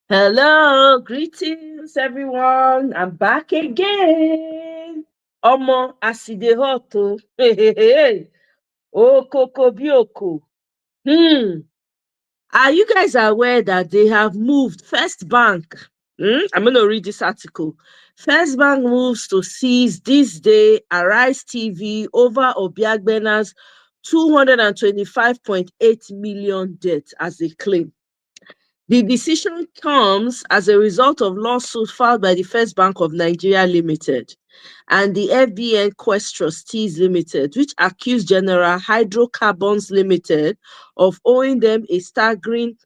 Hello, greetings everyone. I'm back again. Omo aside hot oh. Hey, hey, hey, hey. Okoko bioko. Hmm. Are you guys aware that they have moved First Bank? I'm going to read this article. First Bank moves to seize this day Arise TV over Obiagbena's 225.8 million debt as they claim. The decision comes as a result of lawsuit filed by the First Bank of Nigeria Limited and the FBN Quest Trustees Limited, which accused General Hydrocarbons Limited of owing them a staggering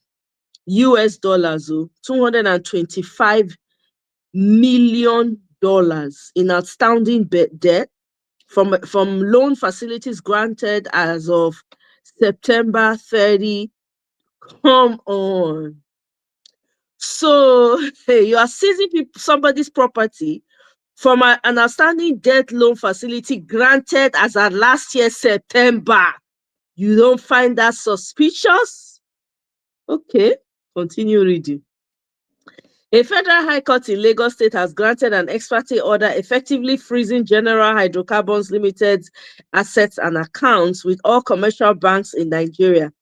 US dollars, $225 million in outstanding debt from loan facilities granted as of September 30. Come on. So you are seizing somebody's property from an outstanding debt loan facility granted as at last year September. You don't find that suspicious? Okay, continue reading. A federal high court in Lagos State has granted an ex parte order effectively freezing General Hydrocarbons Limited's assets and accounts with all commercial banks in Nigeria.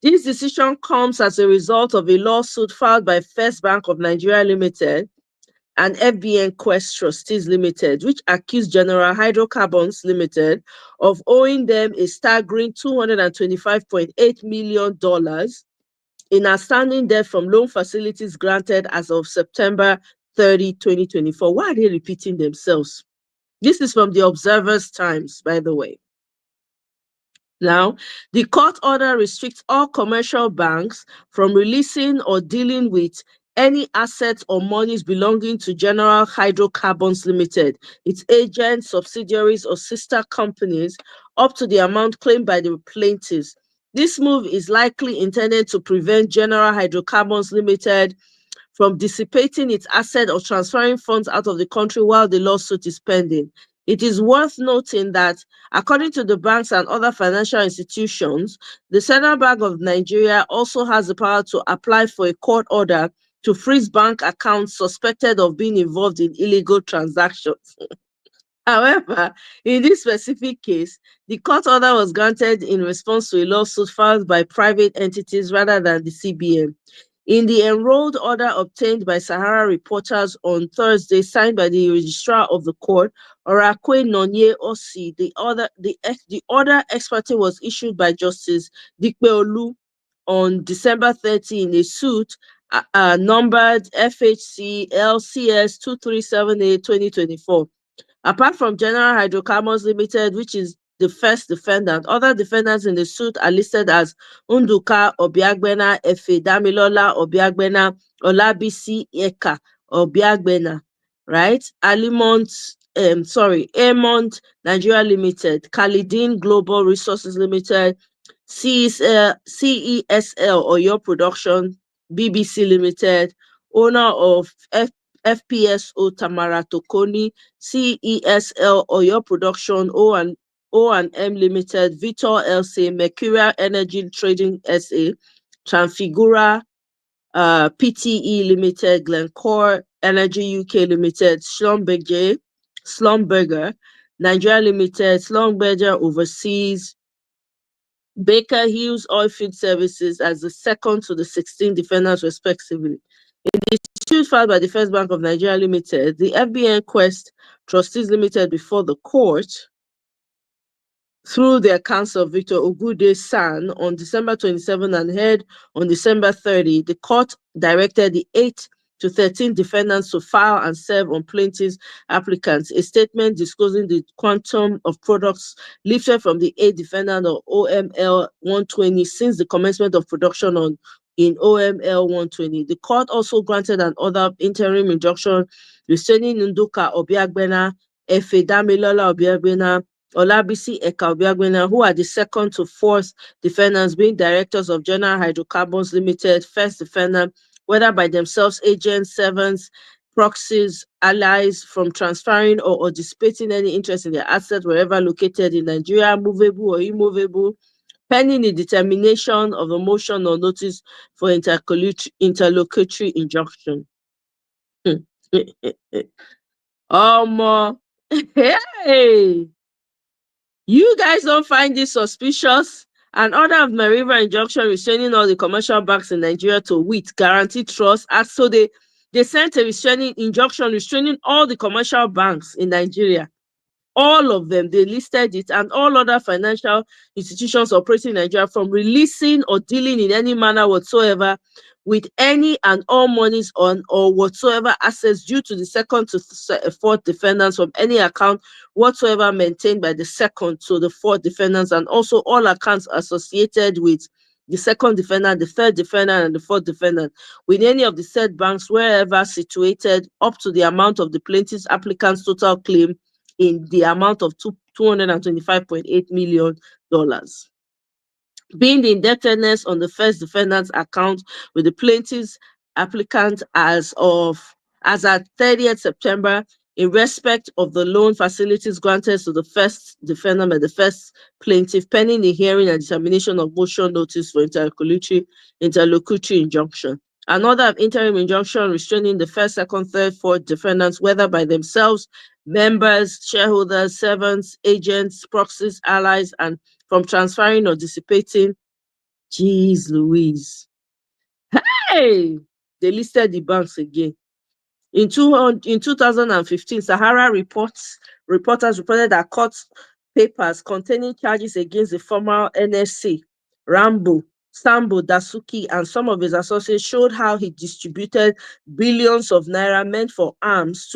This decision comes as a result of a lawsuit filed by First Bank of Nigeria Limited and FBN Quest Trustees Limited, which accused General Hydrocarbons Limited of owing them a staggering $225.8 million in outstanding debt from loan facilities granted as of September 30, 2024. Why are they repeating themselves? This is from the Observer's Times, by the way. Now, the court order restricts all commercial banks from releasing or dealing with any assets or monies belonging to General Hydrocarbons Limited, its agents, subsidiaries, or sister companies up to the amount claimed by the plaintiffs. This move is likely intended to prevent General Hydrocarbons Limited from dissipating its asset or transferring funds out of the country while the lawsuit is pending. It is worth noting that, according to the banks and other financial institutions, the Central Bank of Nigeria also has the power to apply for a court order to freeze bank accounts suspected of being involved in illegal transactions. However, in this specific case, the court order was granted in response to a lawsuit filed by private entities rather than the CBN. In the enrolled order obtained by Sahara reporters on Thursday, signed by the registrar of the court, Orakwe Nonye Osi, the order ex parte was issued by Justice Dikpeolu on December 30 in a suit numbered FHC LCS 2378-2024. Apart from General Hydrocarbons Limited, which is the first defendant, other defendants in the suit are listed as Unduka Obiagbena, Efe Damilola Obiagbena, Olabisi Eka Obiagbena, right? Airmont Nigeria Limited, Khalidin Global Resources Limited, CESL Oyo Production, BBC Limited, owner of FPSO Tamara Tokoni, CESL Oyo Production, O&M Limited, Vitor LC, Mercurial Energy Trading SA, Transfigura PTE Limited, Glencore Energy UK Limited, Schlumberger, Nigeria Limited, Schlumberger Overseas, Baker Hughes Oilfield Services as the second to the 16 defendants respectively. In the suit filed by the First Bank of Nigeria Limited, the FBN Quest Trustees Limited before the court, through their counsel Victor Ogude San, on December 27 and heard on December 30, the court directed the 8 to 13 defendants to file and serve on plaintiffs' applicants a statement disclosing the quantum of products lifted from the 8 defendants of OML 120 since the commencement of production in OML 120. The court also granted an order of interim injunction restraining Nduka Obiagbena, Efe Damilola Obiagbena, Olabisi Eka Obiagbena, who are the second to fourth defendants, being directors of General Hydrocarbons Limited, first defendant, whether by themselves, agents, servants, proxies, allies, from transferring or dissipating any interest in their assets wherever located in Nigeria, movable or immovable, pending the determination of a motion or notice for interlocutory injunction. Hey, you guys don't find this suspicious? An order of River injunction restraining all the commercial banks in Nigeria to wit guaranteed trust. As so they sent a restraining injunction restraining all the commercial banks in Nigeria. All of them, they listed it, and all other financial institutions operating in Nigeria from releasing or dealing in any manner whatsoever with any and all monies on or whatsoever assets due to the second to fourth defendants from any account whatsoever maintained by the second to the fourth defendants, and also all accounts associated with the second defendant, the third defendant, and the fourth defendant, with any of the said banks wherever situated up to the amount of the plaintiff's applicant's total claim in the amount of $225.8 million. Being the indebtedness on the first defendant's account with the plaintiff's applicant as at 30th September in respect of the loan facilities granted to the first defendant by the first plaintiff pending the hearing and determination of motion notice for interlocutory injunction. Another of interim injunction restraining the first, second, third, fourth defendants, whether by themselves, members, shareholders, servants, agents, proxies, allies, and from transferring or dissipating. Jeez Louise. Hey! They listed the banks again. In 2015, Sahara reporters reported that court papers containing charges against the former NSC, Sambo, Dasuki, and some of his associates showed how he distributed billions of naira meant for arms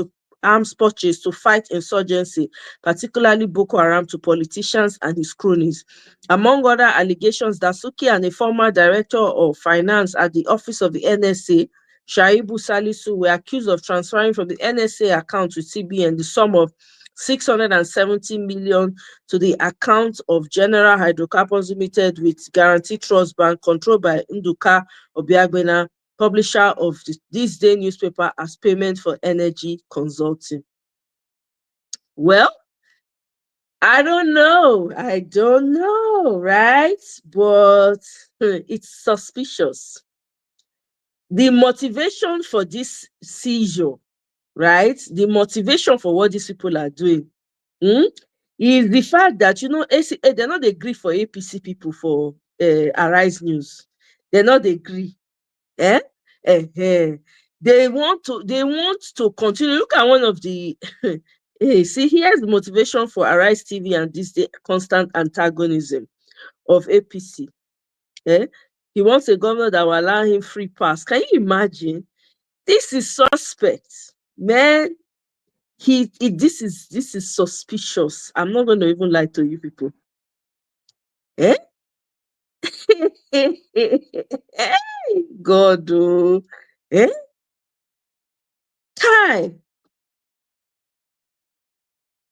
purchase to fight insurgency, particularly Boko Haram, to politicians and his cronies. Among other allegations, Dasuki and a former director of finance at the office of the NSA, Shaibu Salisu, were accused of transferring from the NSA account to CBN the sum of 670 million to the account of General Hydrocarbons Limited with Guarantee Trust Bank controlled by Nduka Obiagbena, publisher of the ThisDay newspaper, as payment for energy consulting. Well, I don't know, right? But it's suspicious. The motivation for this seizure, right? The motivation for what these people are doing is the fact that, they're not agree for APC people for Arise News. They're not agree. Eh? They want to continue. Look at one of the see, here's the motivation for Arise TV and ThisDay constant antagonism of APC. He wants a governor that will allow him free pass. Can you imagine? This is suspect, man. This is suspicious. I'm not going to even lie to you people. God, time.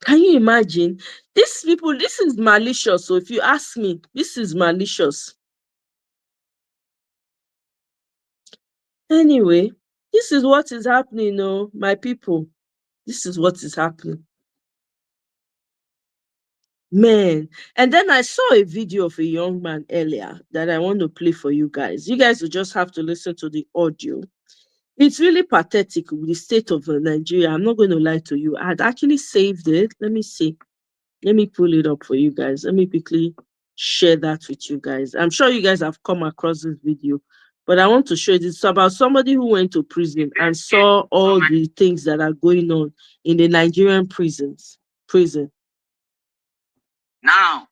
Can you imagine? These people, this is malicious. So if you ask me, this is malicious. Anyway, this is what is happening, my people. This is what is happening. Man. And then I saw a video of a young man earlier that I want to play for you guys. You guys will just have to listen to the audio. It's really pathetic with the state of Nigeria. I'm not going to lie to you. I had actually saved it. Let me see. Let me pull it up for you guys. Let me quickly share that with you guys. I'm sure you guys have come across this video, but I want to show you this. It's about somebody who went to prison and saw all the things that are going on in the Nigerian prison. Now,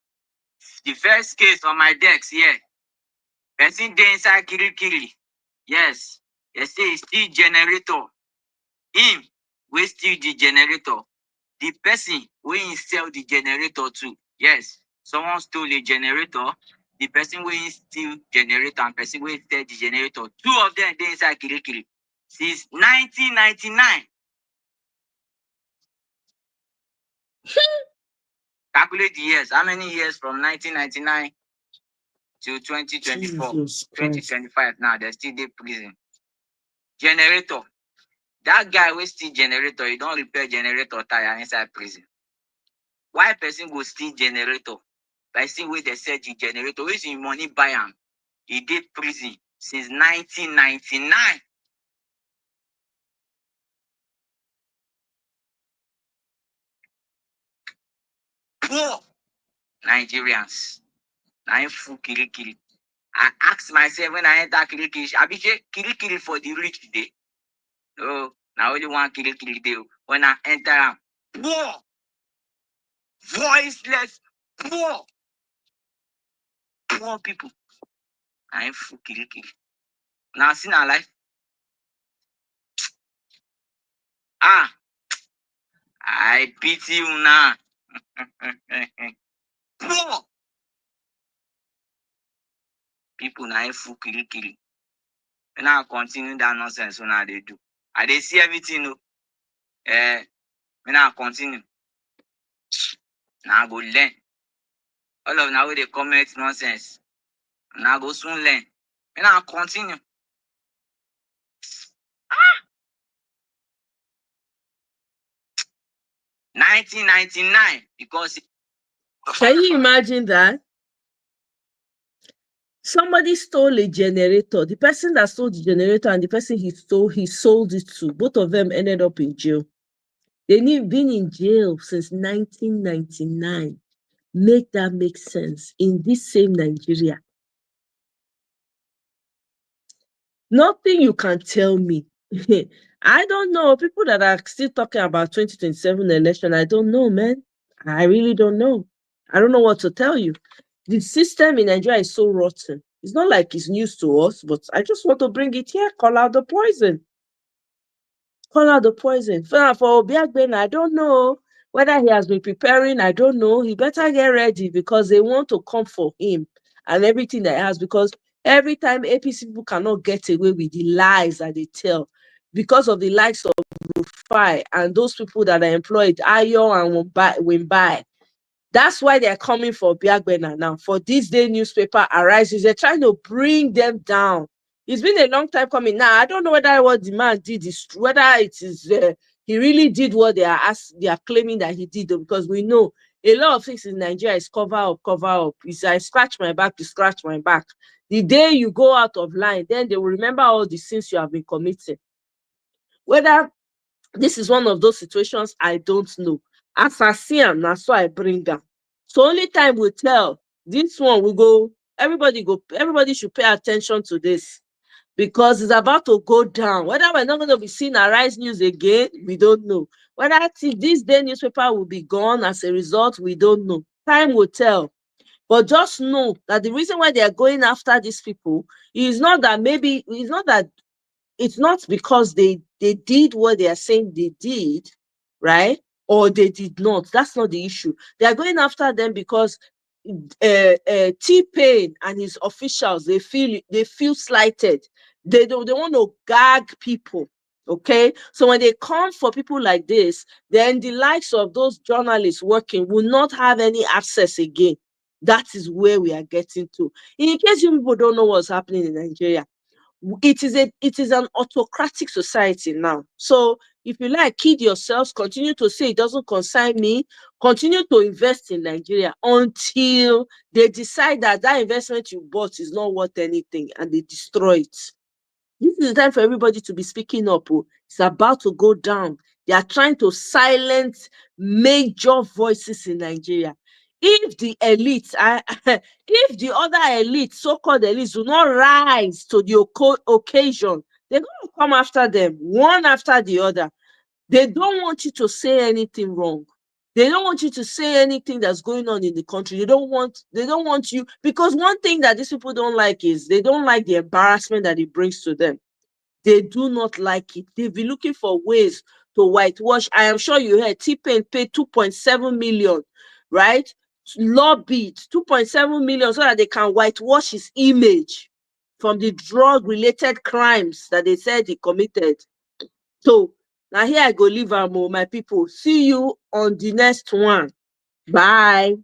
the first case on my desk here, person dey inside Kirikiri. Yes, they say it's still generator. Him, we steal the generator. The person we sell the generator to. Yes, someone stole the generator. The person we steal generator and person we sell the generator. Two of them dey inside Kirikiri since 1999. Calculate the years. How many years from 1999 to 2024? 2025 now, they're still in prison. Generator. That guy will steal generator. He don't repair generator tire inside prison. Why person go steal generator? Person wey dey sell the generator, wey him money buy am, he did prison since 1999. Poor Nigerians. Na him full kirikiri. I ask myself when I enter kirikiri, abi say kirikiri for the rich dey? No, na only one kirikiri dey. When I enter am, poor, voiceless, poor people. Na him full kirikiri. Now see na life. I pity you now. Poor people na him full kirikiri. When I continue that nonsense when I dey do, I dey see everything. No, when I continue, now I go learn. All of now wey dey comment nonsense, now I go soon learn. When I continue, 1999, because Can you imagine that? Somebody stole a generator. The person that stole the generator and the person he sold it to. Both of them ended up in jail. They've been in jail since 1999. Make that make sense in this same Nigeria. Nothing you can tell me. I don't know. People that are still talking about 2027 election, I don't know, man. I really don't know. I don't know what to tell you. The system in Nigeria is so rotten. It's not like it's news to us, but I just want to bring it here. Call out the poison. Call out the poison. For Obiagbena, I don't know whether he has been preparing. I don't know. He better get ready because they want to come for him and everything that he has. Because every time APC people cannot get away with the lies that they tell because of the likes of Rufai and those people that are employed, Ayo and Wimbai. That's why they're coming for Obiagbena now. For ThisDay newspaper arises, they're trying to bring them down. It's been a long time coming. Now, I don't know whether what the man did is true, whether it is he really did what they are claiming that he did, because we know a lot of things in Nigeria is cover up. It's I scratch my back to scratch my back. The day you go out of line, then they will remember all the sins you have been committing. Whether this is one of those situations, I don't know. As I see them, that's why I bring them. So only time will tell. This one will go. Everybody should pay attention to this because it's about to go down. Whether we're not going to be seeing Arise News again, we don't know. Whether ThisDay newspaper will be gone as a result, we don't know. Time will tell. But just know that the reason why they are going after these people is not that it's not because they did what they are saying they did, right? Or they did not. That's not the issue. They are going after them because T-Pain and his officials, they feel slighted. They want to gag people. Okay, so when they come for people like this, then the likes of those journalists working will not have any access again. That is where we are getting to. In case you people don't know what's happening in Nigeria, it is an autocratic society now. So if you like, kid yourselves, continue to say it doesn't concern me, continue to invest in Nigeria until they decide that investment you bought is not worth anything and they destroy it. This is the time for everybody to be speaking up. It's about to go down. They are trying to silence major voices in Nigeria. If the elites, if the other elites, so-called elites, do not rise to the occasion, they're going to come after them, one after the other. They don't want you to say anything wrong. They don't want you to say anything that's going on in the country. They don't want you, because one thing that these people don't like is they don't like the embarrassment that it brings to them. They do not like it. They've been looking for ways to whitewash. I am sure you heard T-Pain paid 2.7 million, right? Lobbied 2.7 million so that they can whitewash his image from the drug-related crimes that they said he committed. So now here I go leave am, my people. See you on the next one. Bye.